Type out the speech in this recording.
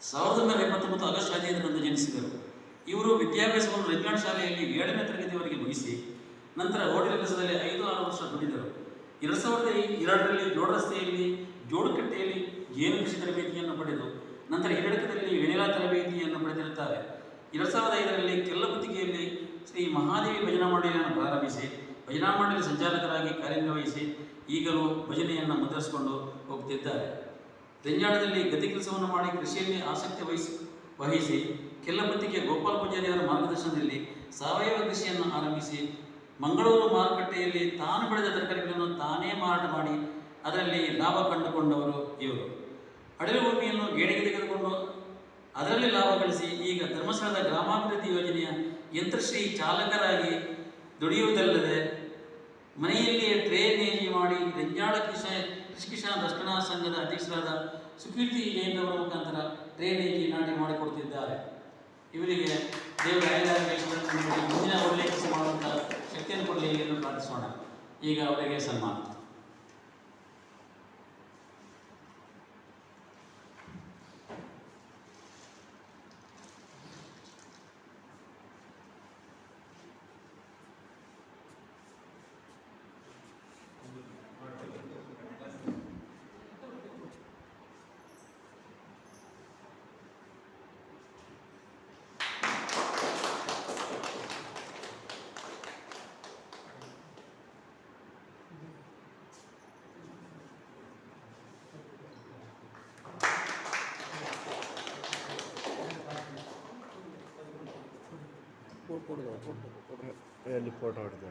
1979 August 15ರಂದು ಜನಿಸಿದರು. ಇವರು ವಿದ್ಯಾಭ್ಯಾಸವನ್ನು ರೆಂಗಾಣ ಶಾಲೆಯಲ್ಲಿ 7ನೇ ತರಗತಿಯವರೆಗೆ ಮುಗಿಸಿ ನಂತರ ಹೋಟೆಲ್ ಕೆಲಸದಲ್ಲಿ 5-6 ವರ್ಷ ದುಡಿದರು. 2002ರಲ್ಲಿ ಜೋಡರಸ್ತೆಯಲ್ಲಿ ಜೋಡುಕಟ್ಟೆಯಲ್ಲಿ ಜೇನು ಕೃಷಿ ತರಬೇತಿಯನ್ನು ಪಡೆದು ನಂತರ ಹಿರಡಕದಲ್ಲಿ ವೆನಿಲಾ ತರಬೇತಿಯನ್ನು ಪಡೆದಿರುತ್ತಾರೆ. 2005ರಲ್ಲಿ ಕೆಲ್ಲಬುತ್ತಿಗೆಯಲ್ಲಿ ಶ್ರೀ ಮಹಾದೇವಿ ಭಜನಾ ಮಂಡಳಿಯನ್ನು ಪ್ರಾರಂಭಿಸಿ ಭಜನಾ ಮಂಡಳಿ ಸಂಚಾಲಕರಾಗಿ ಕಾರ್ಯನಿರ್ವಹಿಸಿ ಈಗಲೂ ಭಜನೆಯನ್ನು ಮುದ್ರಿಸಿಕೊಂಡು ಹೋಗುತ್ತಿದ್ದಾರೆ. ರೆಂಜಾಣದಲ್ಲಿ ಗದ್ದೆ ಕೆಲಸವನ್ನು ಮಾಡಿ ಕೃಷಿಯಲ್ಲಿ ಆಸಕ್ತಿ ವಹಿಸಿ ಕೆಲ್ಲಬುತ್ತಿಗೆ ಗೋಪಾಲ ಪೂಜಾರಿಯವರ ಮಾರ್ಗದರ್ಶನದಲ್ಲಿ ಸಾವಯವ ಕೃಷಿಯನ್ನು ಆರಂಭಿಸಿ ಮಂಗಳೂರು ಮಾರುಕಟ್ಟೆಯಲ್ಲಿ ತಾನು ಬೆಳೆದ ತರಕಾರಿಗಳನ್ನು ತಾನೇ ಮಾರಾಟ ಮಾಡಿ ಅದರಲ್ಲಿ ಲಾಭ ಕಂಡುಕೊಂಡವರು ಇವರು. ಅಡವಿ ಭೂಮಿಯನ್ನು ಗೇಣಿಗೆ ತೆಗೆದುಕೊಂಡು ಅದರಲ್ಲಿ ಲಾಭ ಗಳಿಸಿ ಈಗ ಧರ್ಮಸ್ಥಳದ ಗ್ರಾಮಾಭಿವೃದ್ಧಿ ಯೋಜನೆಯ ಯಂತ್ರಶ್ರೀ ಚಾಲಕರಾಗಿ ದುಡಿಯುವುದಲ್ಲದೆ ಮನೆಯಲ್ಲಿಯೇ ಡ್ರೈನೇಜ್ ಮಾಡಿ ರೆಂಜಾಳ ಕೃಷಿ ಕಿಸಾನ್ ರಕ್ಷಣಾ ಸಂಘದ ಅಧ್ಯಕ್ಷರಾದ ಸುಕೀರ್ತಿ ಜೈನರವರ ಮುಖಾಂತರ ಡ್ರೈನೇಜ್ ನಾಟಿ ಮಾಡಿಕೊಡುತ್ತಿದ್ದಾರೆ. ಇವರಿಗೆ ದೇವರ ಮುಂದಿನ ಒಳ್ಳೆಯ ಕೆಲಸ ಮಾಡುವಂಥ ಶಕ್ತಿಯನ್ನು ಕೊಡಲಿ ಎಂದು ಪ್ರಾರ್ಥಿಸೋಣ. ಈಗ ಅವರಿಗೆ ಸನ್ಮಾನ. ಫೋಟೋ ಹೊಡೆದ